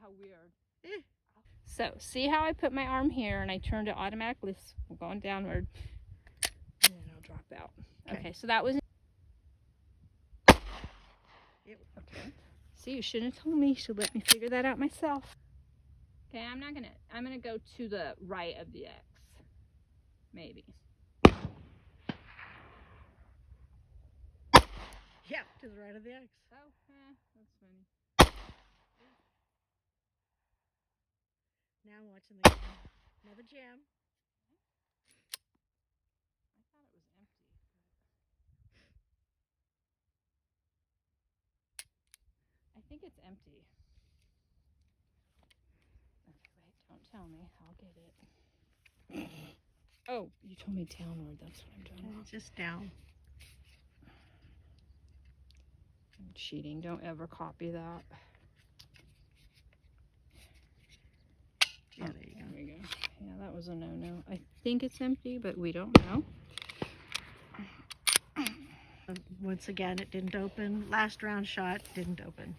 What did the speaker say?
How weird. So, see how I put my arm here and I turned it automatically. I'm going downward. And then I'll drop out. Okay, so that was... Yep. Okay. See, you shouldn't have told me. You should let me figure that out myself. Okay, I'm gonna go to the right of the X. Maybe. Yeah, to the right of the X. Oh, that's funny. Now I'm watching the game. Another jam. I thought it was empty. I think it's empty. Okay, wait, don't tell me. I'll get it. Oh, you told me downward. That's what I'm doing. It's just down. I'm cheating. Don't ever copy that. Yeah, there you go. There we go. Yeah, that was a no-no. I think it's empty, but we don't know. Once again, it didn't open. Last round shot didn't open.